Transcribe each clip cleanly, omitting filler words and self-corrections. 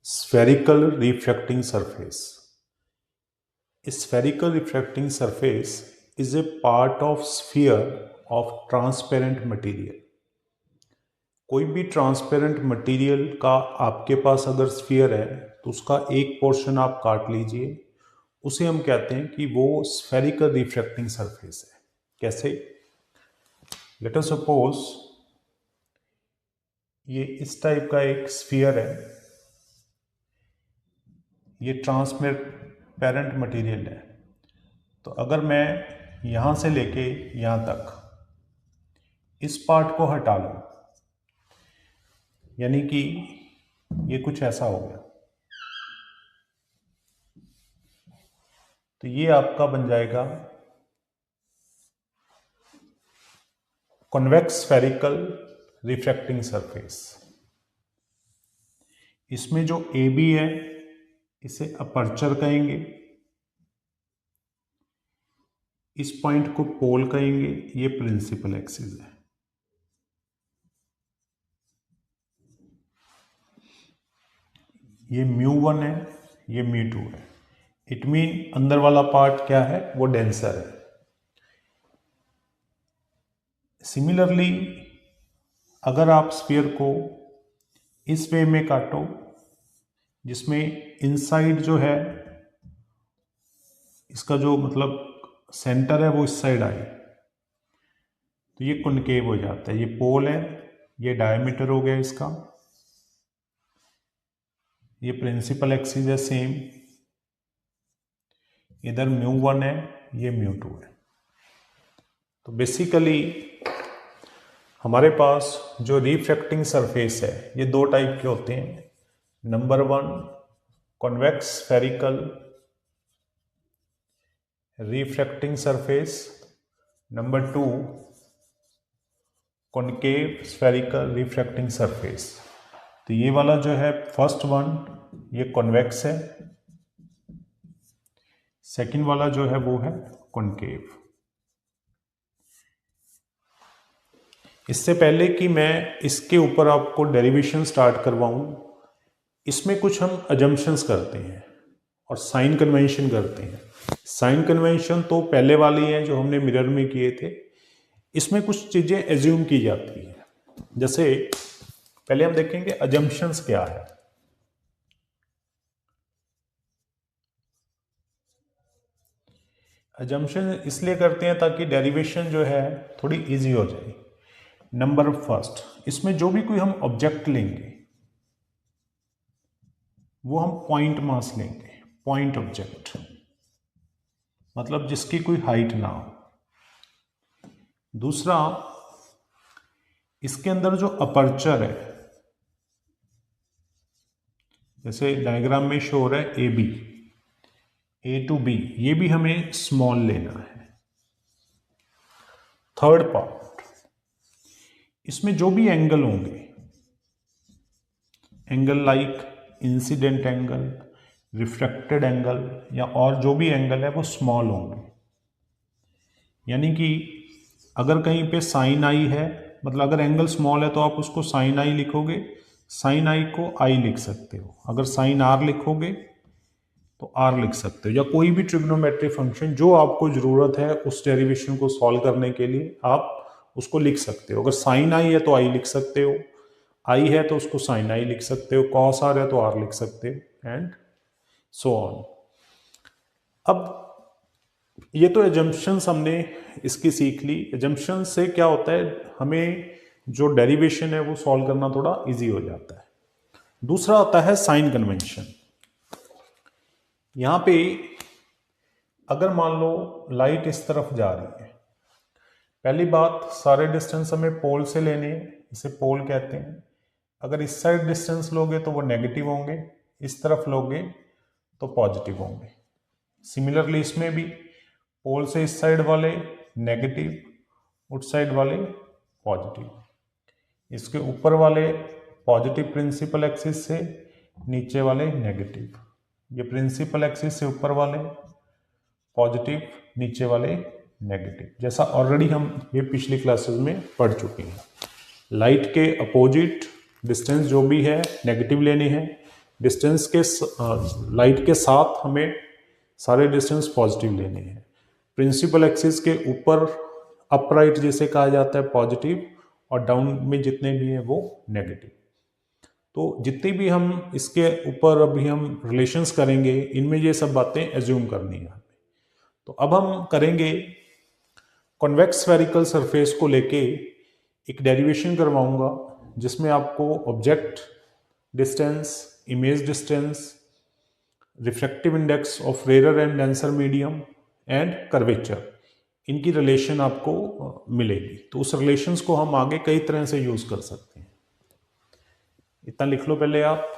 Spherical refracting surface. A spherical refracting surface is a part of sphere of transparent material. कोई भी transparent material का आपके पास अगर sphere है तो उसका एक पोर्शन आप काट लीजिए, उसे हम कहते हैं कि वो स्फेरिकल रिफ्रैक्टिंग सरफेस है। कैसे? लेट अस सपोज ये इस टाइप का एक स्फीयर है, ये ट्रांसपेरेंट मटेरियल है। तो अगर मैं यहाँ से लेके यहाँ तक इस पार्ट को हटा लूँ, यानी कि ये कुछ ऐसा हो गया, तो ये आपका बन जाएगा कॉन्वेक्स स्फेरिकल रिफ्रैक्टिंग सरफेस। इसमें जो ए बी है इसे अपर्चर कहेंगे, इस पॉइंट को पोल कहेंगे, ये प्रिंसिपल एक्सिस है। ये μ1 है, ये μ2 है। इट मीन अंदर वाला पार्ट क्या है, वो डेंसर है। सिमिलरली अगर आप स्फीयर को इस वे में काटो जिसमें इनसाइड जो है इसका जो मतलब सेंटर है वो इस साइड आए, तो ये कॉनकेव हो जाता है। ये पोल है, ये डायमीटर हो गया इसका, ये प्रिंसिपल एक्सिस है सेम, इधर μ1 है, ये μ2 है। तो बेसिकली हमारे पास जो रिफ्रैक्टिंग सरफेस है ये दो टाइप के होते हैं। Number 1 convex spherical refracting surface, number 2 concave spherical refracting surface. तो ये वाला जो है फर्स्ट वन ये कॉन्वेक्स है, सेकंड वाला जो है वो है कॉनकेव। इससे पहले कि मैं इसके ऊपर आपको डेरिवेशन स्टार्ट करवाऊं, इसमें कुछ हम अजम्पशंस करते हैं और साइन कन्वेंशन करते हैं। साइन कन्वेंशन तो पहले वाली है जो हमने मिरर में किए थे। इसमें कुछ चीजें एज्यूम की जाती हैं। जैसे पहले हम देखेंगे अजम्पशंस क्या है। अजम्पशन इसलिए करते हैं ताकि डेरिवेशन जो है थोड़ी इजी हो जाए। नंबर फर्स्ट, इसमें जो भी कोई हम ऑब्जेक्ट लेंगे वो हम पॉइंट मास लेंगे, पॉइंट ऑब्जेक्ट, मतलब जिसकी कोई हाइट ना हो। दूसरा, इसके अंदर जो अपर्चर है, जैसे डायग्राम में शो हो रहा है A B, A to B, ये भी हमें स्मॉल लेना है। थर्ड पार्ट, इसमें जो भी एंगल होंगे, angle like incident angle, refracted angle या और जो भी एंगल है वो स्मॉल होंगे। यानी कि अगर कहीं पे साइन आई है, मतलब अगर एंगल स्मॉल है तो आप उसको साइन आई लिखोगे, साइन आई को आई लिख सकते हो। अगर साइन आर लिखोगे तो आर लिख सकते हो, या कोई भी ट्रिग्नोमेट्री फंक्शन जो आपको जरूरत है उस डेरिवेशन को सॉल्व करने के लिए आप उसको लिख सकते हो। अगर साइन आई है तो आई लिख सकते हो, आई है तो उसको साइन आई लिख सकते हो, कॉस आर है तो आर लिख सकते हो, एंड सो ऑन। अब ये तो एजम्पशंस हमने इसकी सीख ली। एजम्पशन से क्या होता है, हमें जो डेरिवेशन है वो सॉल्व करना थोड़ा इजी हो जाता है। दूसरा आता है साइन कन्वेंशन। यहां पे अगर मान लो लाइट इस तरफ जा रही है, पहली बात सारे डिस्टेंस हमें पोल से लेने हैं, इसे पोल कहते हैं। अगर इस साइड डिस्टेंस लोगे तो वो नेगेटिव होंगे, इस तरफ लोगे तो पॉजिटिव होंगे। सिमिलरली इसमें भी पोल से इस साइड वाले नेगेटिव, उस साइड वाले पॉजिटिव। इसके ऊपर वाले पॉजिटिव प्रिंसिपल एक्सिस से, नीचे वाले नेगेटिव। ये प्रिंसिपल एक्सिस से ऊपर वाले पॉजिटिव, नीचे वाले नेगेटिव, जैसा ऑलरेडी हम ये पिछली क्लासेस में पढ़ चुके हैं। लाइट के अपोजिट डिस्टेंस जो भी है नेगेटिव लेने हैं, डिस्टेंस के लाइट के साथ हमें सारे डिस्टेंस पॉजिटिव लेने हैं। प्रिंसिपल एक्सिस के ऊपर अपराइट जिसे कहा जाता है पॉजिटिव, और डाउन में जितने भी हैं वो नेगेटिव। तो जितनी भी हम इसके ऊपर अभी हम रिलेशंस करेंगे, इनमें ये सब बातें एज्यूम करनी है। तो अब हम करेंगे कॉन्वेक्स स्फेरिकल सरफेस को लेके एक डेरिवेशन करवाऊंगा, जिसमें आपको object distance, image distance, refractive index of rare and denser medium and curvature, इनकी रिलेशन आपको मिलेगी। तो उस रिलेशंस को हम आगे कई तरह से यूज कर सकते हैं। इतना लिख लो पहले आप।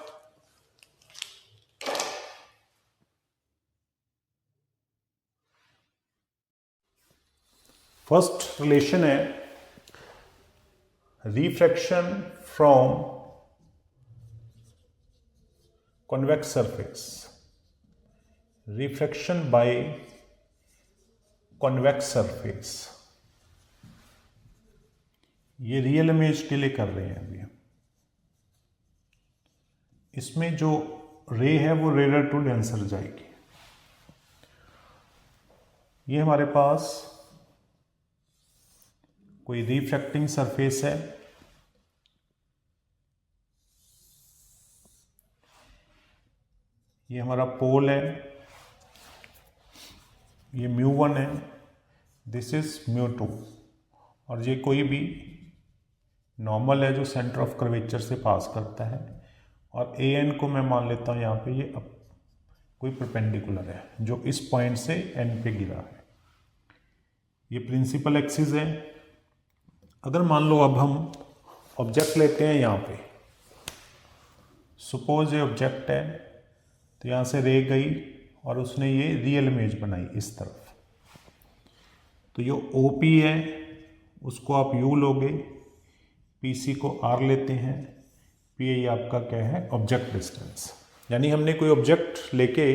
फर्स्ट रिलेशन है refraction from convex surface, refraction by convex surface। ये रियल इमेज के लिए कर रहे हैं अभी हम। इसमें जो रे है वो रेयर टू डेंसर जाएगी। ये हमारे पास कोई रिफ्रैक्टिंग सरफेस है, ये हमारा पोल है, ये μ1 है, दिस इज μ2, और ये कोई भी नॉर्मल है जो सेंटर ऑफ कर्वेचर से पास करता है, और an को मैं मान लेता हूँ यहाँ पे ये कोई परपेंडिकुलर है जो इस पॉइंट से n पे गिरा है। ये प्रिंसिपल एक्सिस है। अगर मान लो अब हम ऑब्जेक्ट लेते हैं यहाँ पे, सपोज ये ऑब्जेक्ट है, तो यहाँ से रे गई और उसने ये रियल इमेज बनाई इस तरफ। तो ये OP है, उसको आप U लोगे, PC को R लेते हैं, PA आपका क्या है, ऑब्जेक्ट डिस्टेंस। यानी हमने कोई ऑब्जेक्ट लेके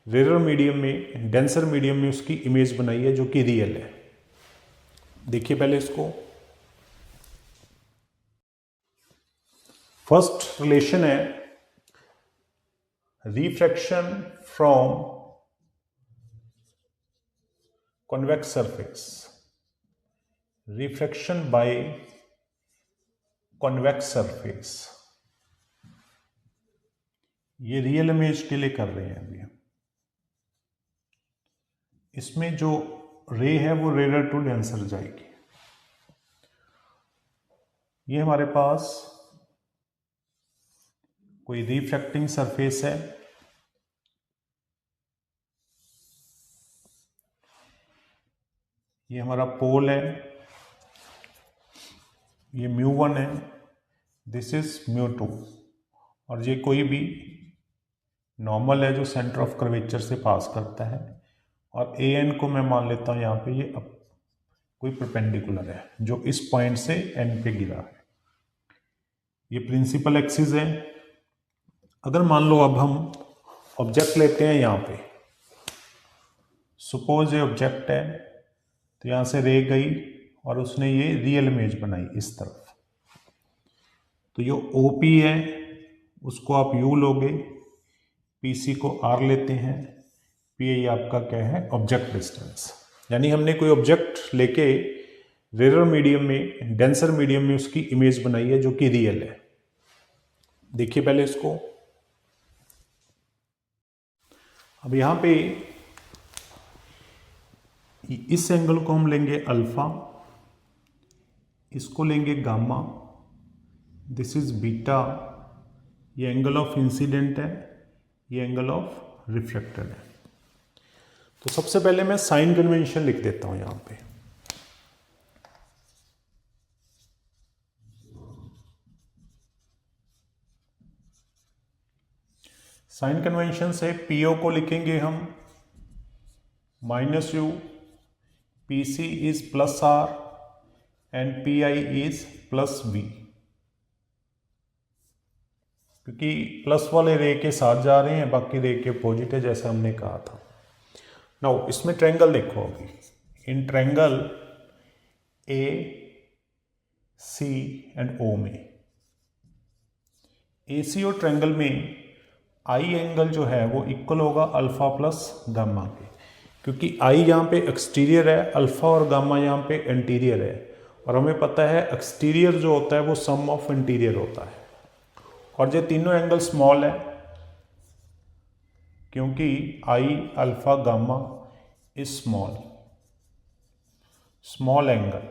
रेयर मीडियम में, डेंसर मीडियम में उसकी इमेज बनाई है जो कि रियल है। देखिए पहले इसको। फर्स्ट रिलेशन है refraction from convex surface, refraction by convex surface। ये रियल इमेज के लिए कर रहे हैं अभी हम। इसमें जो रे है वो रेयर टू डेंसर जाएगी। ये हमारे पास कोई रिफ्रैक्टिंग सरफेस है, ये हमारा पोल है, ये μ1 है, दिस इज μ2, और ये कोई भी नॉर्मल है जो सेंटर ऑफ कर्वेचर से पास करता है, और an को मैं मान लेता हूँ यहाँ पे ये कोई परपेंडिकुलर है जो इस पॉइंट से n पे गिरा है। ये प्रिंसिपल एक्सिस है। अगर मान लो अब हम ऑब्जेक्ट लेते हैं यहाँ पे, सपोज ये ऑब्जेक्ट है, तो यहाँ से रे गई और उसने ये रियल इमेज बनाई इस तरफ। तो ये OP है, उसको आप U लोगे, PC को R लेते हैं, PA आपका क्या है, ऑब्जेक्ट डिस्टेंस। यानी हमने कोई ऑब्जेक्ट लेके रेयर मीडियम में, डेंसर मीडियम में उसकी इमेज बनाई है जो कि रियल है। देखिए पहले इसको। अब यहाँ पे इस एंगल को हम लेंगे अल्फा, इसको लेंगे गामा, दिस इज बीटा, ये एंगल ऑफ इंसिडेंट है, ये एंगल ऑफ रिफ्लेक्टेड है। तो सबसे पहले मैं साइन कन्वेंशन लिख देता हूं यहां पे। साइन कन्वेंशन से PO को लिखेंगे हम -U, PC is +R and PI is +V, क्योंकि प्लस वाले रे के साथ जा रहे हैं, बाकी रे के अपोजिट है जैसे हमने कहा था। नाउ इसमें ट्रायंगल देखो अभी। In triangle AC and O में, AC और ट्रायंगल में आई एंगल जो है वो इक्वल होगा अल्फ़ा प्लस गामा के, क्योंकि आई यहाँ पे एक्सटीरियर है, अल्फ़ा और गामा यहाँ पे इंटीरियर है, और हमें पता है एक्सटीरियर जो होता है वो सम ऑफ इंटीरियर होता है। और ये तीनों एंगल स्मॉल है क्योंकि आई alpha gamma is small angle.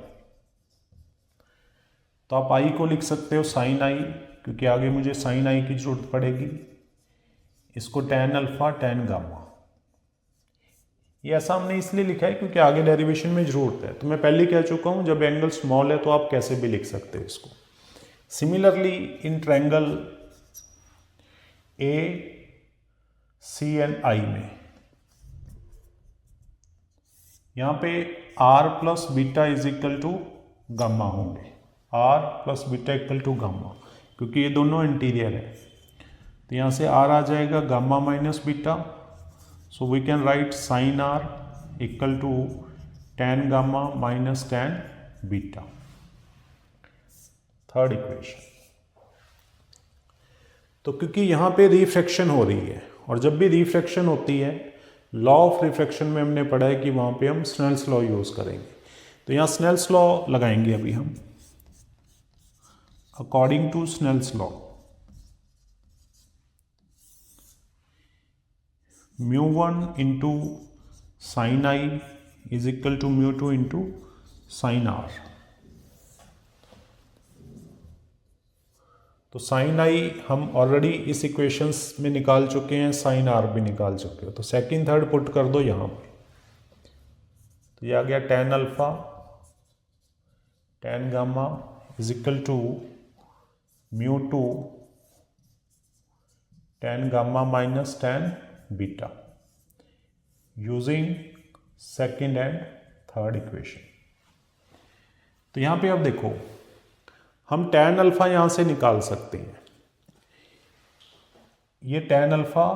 तो आप आई को लिख सकते हो साइन आई, क्योंकि आगे मुझे साइन आई की जरूरत पड़ेगी। इसको टैन अल्फ़ा टैन गामा, ये ऐसा हमने इसलिए लिखा है क्योंकि आगे डेरिवेशन में जरूरत है। तो मैं पहले कह चुका हूं जब एंगल स्मॉल है तो आप कैसे भी लिख सकते हो इसको। Similarly in triangle A C and I में यहां पे R plus beta is equal to gamma होंगे, R plus beta equal to gamma, क्योंकि ये दोनों इंटीरियर है। तो यहां से आर आ जाएगा gamma minus beta, so we can write sin r equal to tan gamma minus tan beta, third equation. तो क्योंकि यहाँ पे रिफ्रैक्शन हो रही है, और जब भी रिफ्रैक्शन होती है लॉ ऑफ रिफ्रैक्शन में हमने पढ़ा है कि वहाँ पे हम स्नेल्स लॉ यूज़ करेंगे। तो यहाँ स्नेल्स लॉ लगाएंगे अभी हम। According to Snell's law μ1 into sine I is equal to μ2 into sine R. तो साइन आई हम ऑलरेडी इस इक्वेशंस में निकाल चुके हैं, साइन आर भी निकाल चुके हो, तो सेकंड थर्ड पुट कर दो यहाँ पे। तो ये आ गया tan alpha tan gamma is equal to μ2 tan gamma minus tan beta using second and third equation. तो यहां पे अब देखो हम टैन अल्फा यहां से निकाल सकते हैं। ये tan alpha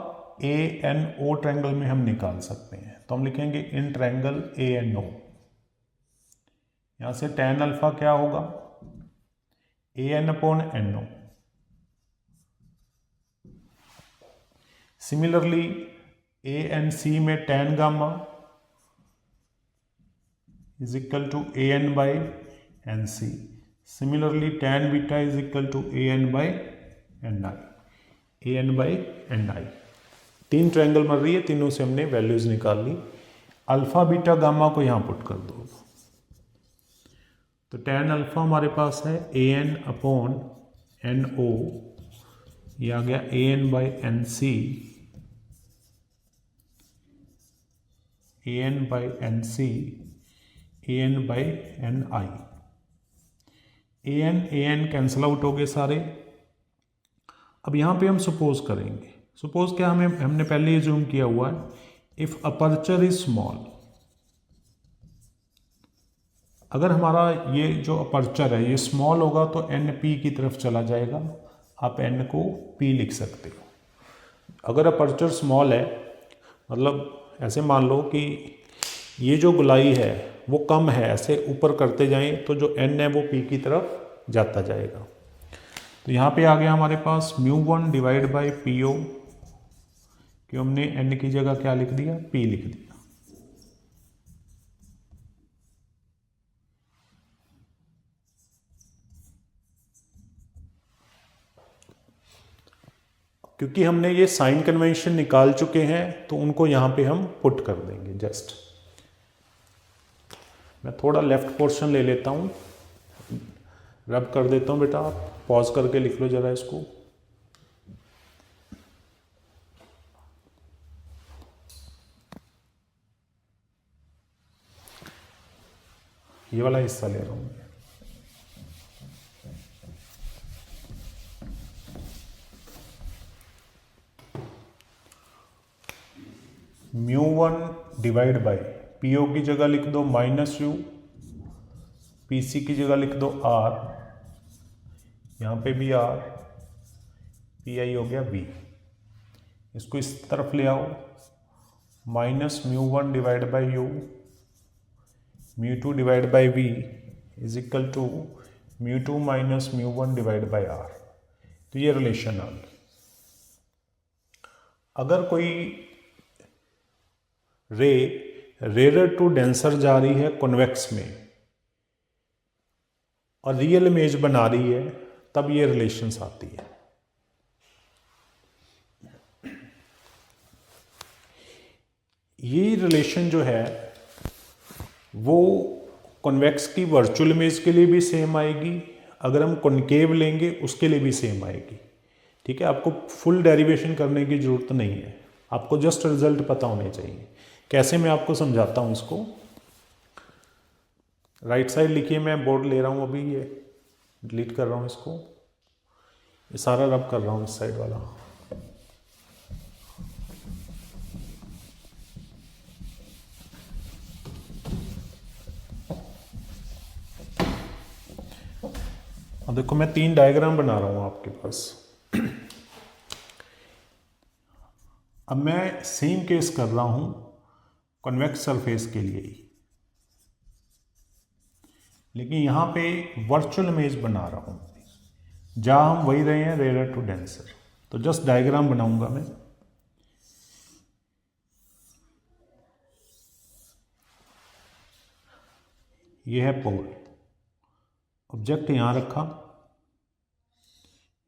A N O triangle में हम निकाल सकते हैं। तो हम लिखेंगे इन ट्रायंगल ए एन ओ, यहां से टैन अल्फा क्या होगा A N upon N O. Similarly A N C में tan gamma is equal to A N by N C. Similarly tan beta is equal to A N by N I, A N by N I. तीन triangle बन रही है, तीनों से हमने values निकाल ली। Alpha beta gamma को यहां पुट कर दो। तो टैन अल्फा हमारे पास है A N upon N O, ये आ गया A N by N C, A N by N C, A N by N I. A N cancel out हो गए सारे। अब यहाँ पे हम सपोज करेंगे, सपोज क्या हमने पहले ही जूम किया हुआ है, इफ अपर्चर इज स्मॉल। अगर हमारा ये जो अपर्चर है ये स्मॉल होगा तो एन पी की तरफ चला जाएगा, आप एन को पी लिख सकते हो। अगर अपर्चर स्मॉल है, मतलब ऐसे मान लो कि ये जो गोलाई है वो कम है, ऐसे ऊपर करते जाएं तो जो एन है वो पी की तरफ जाता जाएगा। तो यहाँ पे आ गया हमारे पास μ1 डिवाइड बाई पी ओ, कि हमने एन की जगह क्या लिख दिया पी लिख दिया। क्योंकि हमने ये साइन कन्वेंशन निकाल चुके हैं तो उनको यहाँ पे हम पुट कर देंगे। जस्ट मैं थोड़ा लेफ्ट पोर्शन ले लेता हूँ, रब कर देता हूँ। बेटा आप पॉज करके लिख लो जरा इसको। ये वाला हिस्सा ले रहा हूँ। μ1 डिवाइड बाई पी ओ की जगह लिख दो माइनस यू, पी सी की जगह लिख दो आर, यहाँ पे भी आर, पी आई हो गया बी। इसको इस तरफ ले आओ, minus μ1 divide by U, μ2 divide by V is equal to μ2 minus μ1 divide by R. तो ये रिलेशन आ गई। अगर कोई रे रेयर टू डेंसर जा रही है कॉन्वेक्स में और रियल इमेज बना रही है, तब ये रिलेशंस आती है। ये रिलेशन जो है वो कॉन्वेक्स की वर्चुअल इमेज के लिए भी सेम आएगी, अगर हम कॉन्केव लेंगे उसके लिए भी सेम आएगी। ठीक है, आपको फुल डेरिवेशन करने की ज़रूरत नहीं है, आपको जस्ट रिजल्ट पता होने चाहिए। कैसे, मैं आपको समझाता हूँ इसको। राइट साइड लिखिए, मैं बोर्ड ले रहा हूँ अभी, ये डिलीट कर रहा हूँ इसको, ये सारा रब कर रहा हूँ इस साइड वाला। अब देखो मैं 3 डायग्राम बना रहा हूँ आपके पास। अब मैं सेम केस कर रहा हूँ कॉन्वेक्स सरफेस के लिए ही, लेकिन यहाँ पे वर्चुअल इमेज बना रहा हूँ जहाँ हम वही रहे हैं रेयर टू डेंसर। तो जस्ट डायग्राम बनाऊंगा मैं। ये है पोल, ऑब्जेक्ट यहाँ रखा,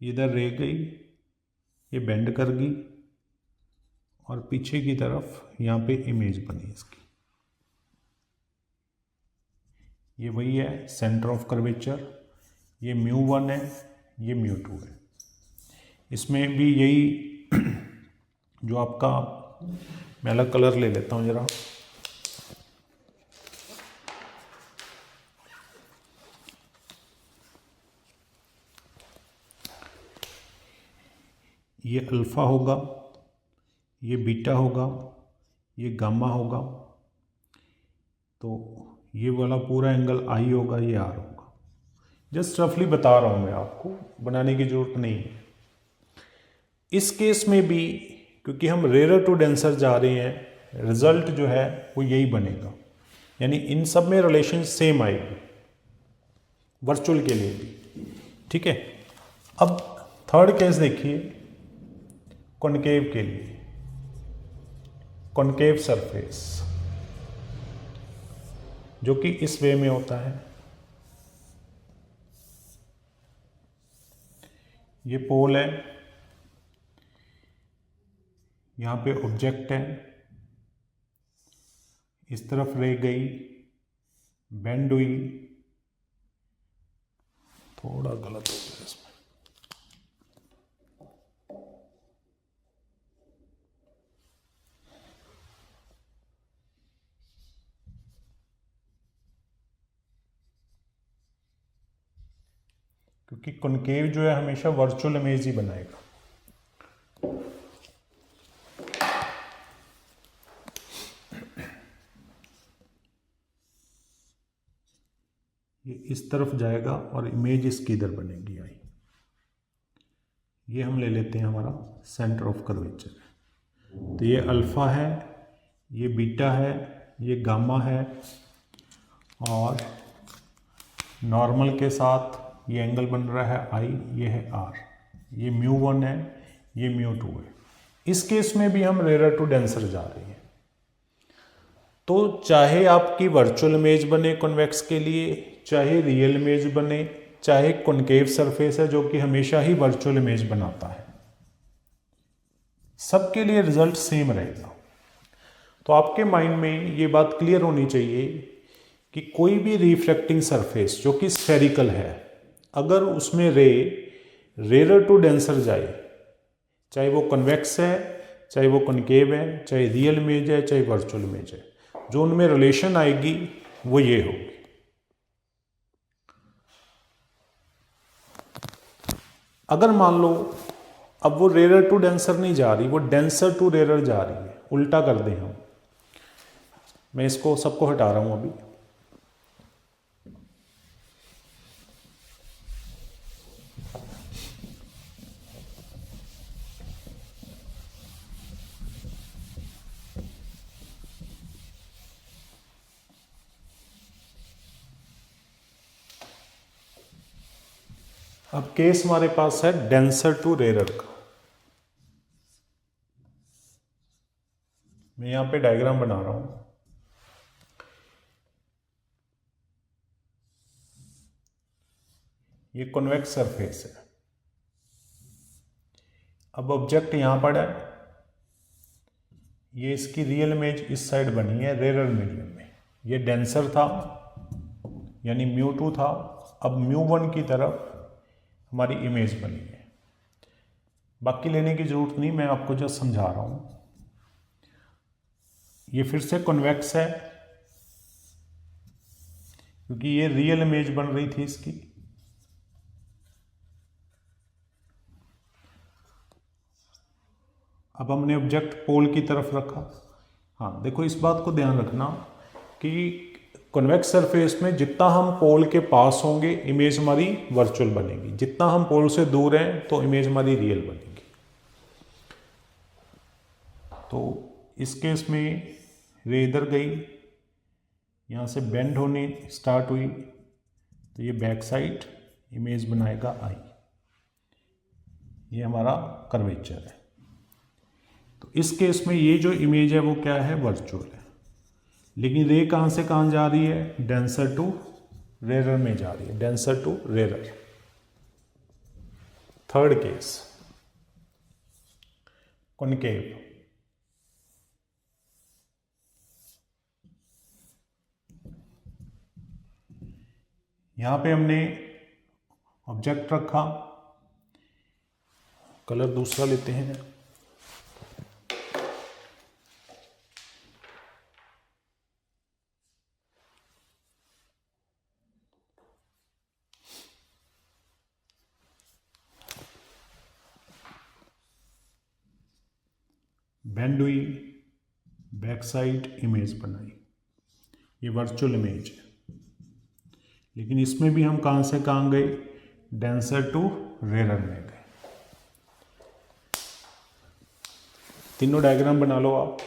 इधर रह गई, ये बेंड कर गई और पीछे की तरफ यहाँ पे इमेज बनी इसकी। ये वही है सेंटर ऑफ कर्वेचर, ये μ1 है, ये μ2 है। इसमें भी यही जो आपका, मैं अलग कलर ले लेता हूँ ज़रा, ये अल्फ़ा होगा, ये बीटा होगा, ये गामा होगा, तो ये वाला पूरा एंगल आई होगा, ये आर होगा। जस्ट रफली बता रहा हूँ मैं आपको, बनाने की ज़रूरत नहीं है। इस केस में भी क्योंकि हम रेयर टू डेंसर जा रहे हैं, रिजल्ट जो है वो यही बनेगा, यानी इन सब में रिलेशन सेम आएगी, वर्चुअल के लिए भी। ठीक है, अब थर्ड केस देखिए, कॉन्केव के लिए, कॉन्केव सरफेस जो कि इस वे में होता है। ये पोल है, यहाँ पे ऑब्जेक्ट है, इस तरफ रह गई, बेंड हुई, थोड़ा गलत हो गया इसमें, क्योंकि कॉन्केव जो है हमेशा वर्चुअल इमेज ही बनाएगा। ये इस तरफ जाएगा और इमेज इसकी इधर बनेगी आई। ये हम ले लेते हैं हमारा सेंटर ऑफ कर्वेचर। तो ये अल्फ़ा है, ये बीटा है, ये गामा है, और नॉर्मल के साथ ये एंगल बन रहा है आई, ये है आर, ये μ1 है, ये μ2 है। इस केस में भी हम रेयर टू डेंसर जा रहे हैं। तो चाहे आपकी वर्चुअल इमेज बने कॉन्वेक्स के लिए, चाहे रियल इमेज बने, चाहे कॉन्केव सरफेस है जो कि हमेशा ही वर्चुअल इमेज बनाता है, सबके लिए रिजल्ट सेम रहेगा। तो आपके माइंड में ये बात क्लियर होनी चाहिए कि कोई भी रिफ्लेक्टिंग सरफेस जो कि स्फेरिकल है, अगर उसमें रेयर टू डेंसर जाए, चाहे वो कन्वेक्स है, चाहे वो कॉन्केव है, चाहे रियल इमेज है, चाहे वर्चुअल इमेज है, जो उनमें रिलेशन आएगी वो ये होगी। अगर मान लो अब वो रेयर टू डेंसर नहीं जा रही, वो डेंसर टू रेयर जा रही है, उल्टा कर दें हम, मैं इसको सबको हटा रहा हूं अभी। अब केस हमारे पास है डेंसर टू रेयर का। मैं यहाँ पे डायग्राम बना रहा हूँ। ये कॉन्वेक्स सरफेस है। अब ऑब्जेक्ट यहाँ पड़ा है, ये इसकी रियल इमेज इस साइड बनी है रेरर मीडियम में। ये डेंसर था यानी μ2 था, अब μ1 की तरफ हमारी इमेज बनी है। बाकी लेने की जरूरत नहीं, मैं आपको जो समझा रहा हूँ। ये फिर से कॉन्वेक्स है क्योंकि ये रियल इमेज बन रही थी इसकी। अब हमने ऑब्जेक्ट पोल की तरफ रखा। हाँ देखो, इस बात को ध्यान रखना कि कॉन्वेक्स सरफेस में जितना हम पोल के पास होंगे इमेज हमारी वर्चुअल बनेगी, जितना हम पोल से दूर हैं तो इमेज हमारी रियल बनेगी। तो इस केस में रे इधर गई, यहाँ से बेंड होने स्टार्ट हुई, तो ये बैक साइड इमेज बनाएगा आई। ये हमारा कर्वेचर है। तो इस केस में ये जो इमेज है वो क्या है, वर्चुअल है। लेकिन रे कहाँ से कहाँ जा रही है, डेंसर टू रेरर में जा रही है, denser to rarer. Third case concave. यहां पे हमने ऑब्जेक्ट रखा, कलर दूसरा लेते हैं। बेंड हुई, बैक साइड इमेज बनाई, ये वर्चुअल इमेज है। लेकिन इसमें भी हम कहां से कहां गए, डेंसर टू रेरर में गए। तीनों डायग्राम बना लो आप।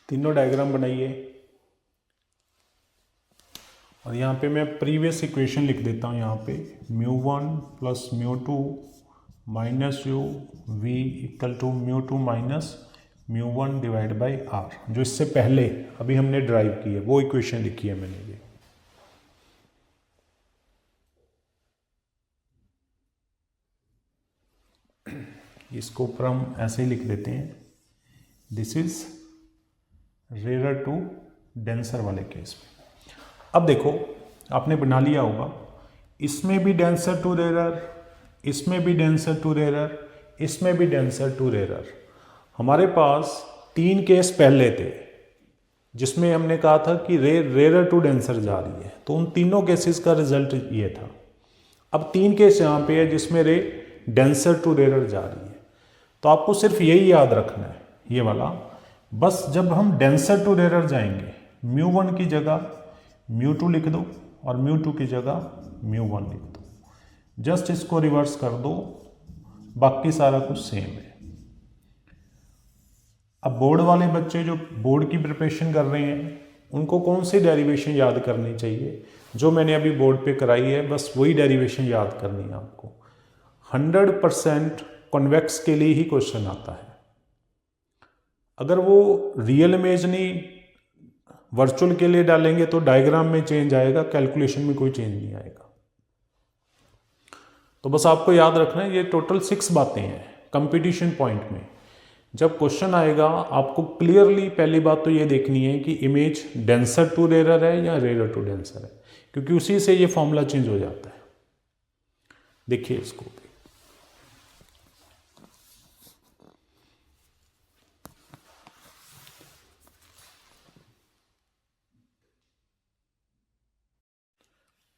तीनों डायग्राम बनाइए और यहाँ पे मैं प्रीवियस इक्वेशन लिख देता हूँ। यहाँ पे μ1 plus μ2 minus u v equal to μ2 minus μ1 divide by r, जो इससे पहले अभी हमने ड्राइव की है वो इक्वेशन लिखी है मैंने। ये इसको ऊपर हम ऐसे ही लिख देते हैं, this is rarer to denser वाले केस में। अब देखो, आपने बना लिया होगा, इसमें भी डेंसर टू रेरर, इसमें भी डेंसर टू रेरर, इसमें भी डेंसर टू रेरर। हमारे पास 3 केस पहले थे जिसमें हमने कहा था कि रेरर टू डेंसर जा रही है, तो उन तीनों केसेस का रिजल्ट ये था। अब 3 केस यहाँ पे है जिसमें रे डेंसर टू रेरर जा रही है, तो आपको सिर्फ यही याद रखना है, ये वाला। बस जब हम डेंसर टू रेरर जाएंगे, μ1 की जगह μ2 लिख दो और μ2 की जगह μ1 लिख दो। जस्ट इसको रिवर्स कर दो, बाकी सारा कुछ सेम है। अब बोर्ड वाले बच्चे जो बोर्ड की प्रिपरेशन कर रहे हैं उनको कौन सी डेरिवेशन याद करनी चाहिए, जो मैंने अभी बोर्ड पे कराई है, बस वही डेरिवेशन याद करनी है आपको। 100% कॉन्वेक्स के लिए ही क्वेश्चन आता है। अगर वो रियल इमेज नहीं वर्चुअल के लिए डालेंगे तो डायग्राम में चेंज आएगा, कैलकुलेशन में कोई चेंज नहीं आएगा। तो बस आपको याद रखना है, ये टोटल 6 बातें हैं कंपटीशन पॉइंट में। जब क्वेश्चन आएगा आपको क्लियरली पहली बात तो ये देखनी है कि इमेज डेंसर टू रेरर है या रेरर टू डेंसर है, क्योंकि उसी से ये फॉर्मूला चेंज हो जाता है। देखिए इसको भी,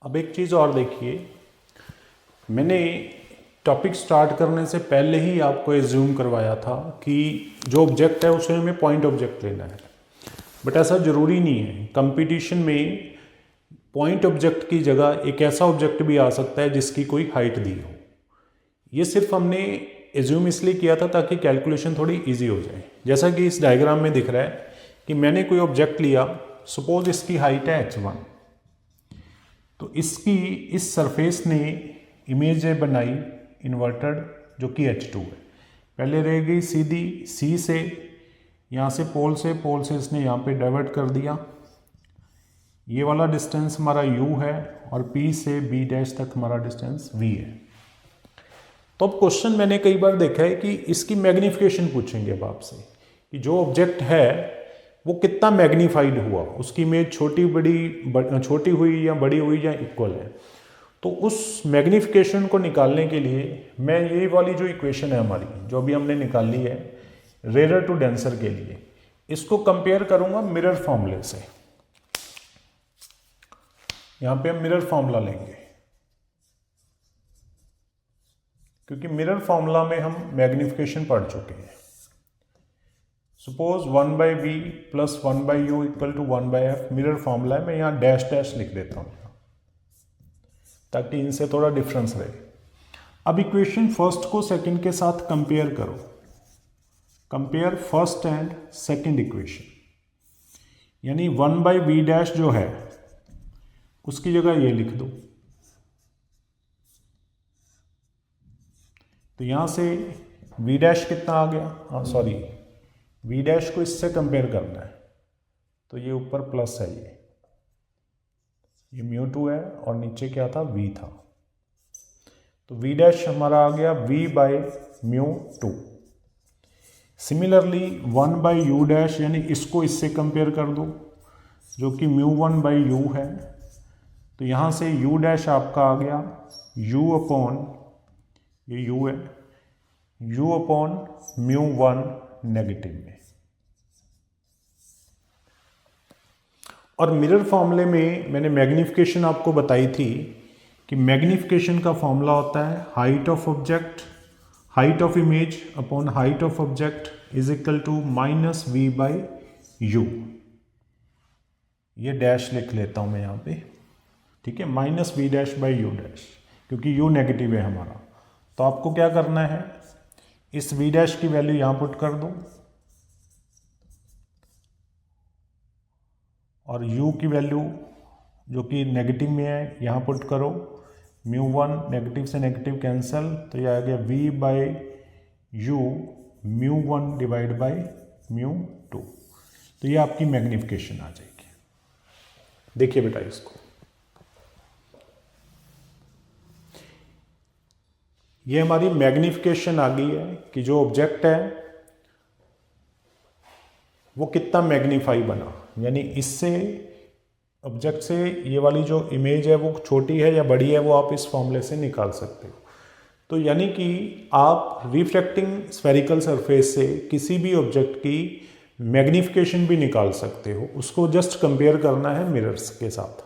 अब एक चीज़ और देखिए, मैंने टॉपिक स्टार्ट करने से पहले ही आपको एज्यूम करवाया था कि जो ऑब्जेक्ट है उसे हमें पॉइंट ऑब्जेक्ट लेना है, बट ऐसा ज़रूरी नहीं है। कंपटीशन में पॉइंट ऑब्जेक्ट की जगह एक ऐसा ऑब्जेक्ट भी आ सकता है जिसकी कोई हाइट दी हो। ये सिर्फ हमने एज्यूम इसलिए किया था ताकि कैलकुलेशन थोड़ी ईजी हो जाए। जैसा कि इस डायग्राम में दिख रहा है कि मैंने कोई ऑब्जेक्ट लिया सपोज इसकी हाइट है h1, तो इसकी इस सरफेस ने इमेज बनाई इन्वर्टेड जो कि h2 है। पहले रह गई सीधी C से, यहाँ से पोल से इसने यहाँ पे डाइवर्ट कर दिया। ये वाला डिस्टेंस हमारा u है और P से B डैश तक हमारा डिस्टेंस v है। तो अब क्वेश्चन मैंने कई बार देखा है कि इसकी मैग्नीफिकेशन पूछेंगे अब आपसे कि जो ऑब्जेक्ट है वो कितना मैग्नीफाइड हुआ, उसकी इमेज छोटी हुई या बड़ी हुई या इक्वल है। तो उस मैग्नीफिकेशन को निकालने के लिए मैं ये वाली जो इक्वेशन है हमारी जो अभी हमने निकाली है रेयर टू डेंसर के लिए, इसको कंपेयर करूंगा मिरर फॉर्मूले से। यहां पे हम मिरर फॉर्मूला लेंगे क्योंकि मिरर फॉर्मूला में हम मैग्नीफिकेशन पढ़ चुके हैं। Suppose 1/b plus 1/u equal to 1/f mirror formula है। मैं यहाँ डैश डैश लिख देता हूँ ताकि इनसे थोड़ा डिफरेंस रहे। अब इक्वेशन फर्स्ट को सेकंड के साथ कंपेयर करो, compare first and second equation, यानी 1/b डैश जो है उसकी जगह ये लिख दो। तो यहां से v डैश कितना आ गया, सॉरी v डैश को इससे कंपेयर करना है तो ये ऊपर प्लस है, ये μ2 है और नीचे क्या था v था। तो v डैश हमारा आ गया v/μ2। सिमिलरली 1/u डैश यानी इसको इससे कंपेयर कर दो जो कि μ1/u है। तो यहाँ से u डैश आपका आ गया u अपॉन, ये u है, u अपॉन μ1 नेगेटिव में। और मिरर फॉर्मूले में मैंने मैग्नीफिकेशन आपको बताई थी कि मैग्नीफिकेशन का फॉर्मूला होता है height of object, height of image upon height of object is equal to -v/u। ये डैश लिख लेता हूं मैं यहाँ पे, ठीक है, -v'/u डैश, क्योंकि u नेगेटिव है हमारा। तो आपको क्या करना है, इस v डैश की वैल्यू यहाँ पुट कर दो और u की वैल्यू जो कि नेगेटिव में है यहाँ पुट करो। μ1 नेगेटिव से नेगेटिव कैंसिल, तो ये आ गया v/u μ1 डिवाइड बाई μ2। तो ये आपकी मैग्नीफिकेशन आ जाएगी। देखिए बेटा इसको, ये हमारी मैग्नीफिकेशन आ गई है कि जो ऑब्जेक्ट है वो कितना मैग्नीफाई बना, यानी इससे ऑब्जेक्ट से ये वाली जो इमेज है वो छोटी है या बड़ी है वो आप इस फॉर्मूले से निकाल सकते हो। तो यानी कि आप रिफ्लेक्टिंग स्फेरिकल सरफेस से किसी भी ऑब्जेक्ट की मैग्नीफिकेशन भी निकाल सकते हो, उसको जस्ट कंपेयर करना है मिरर्स के साथ।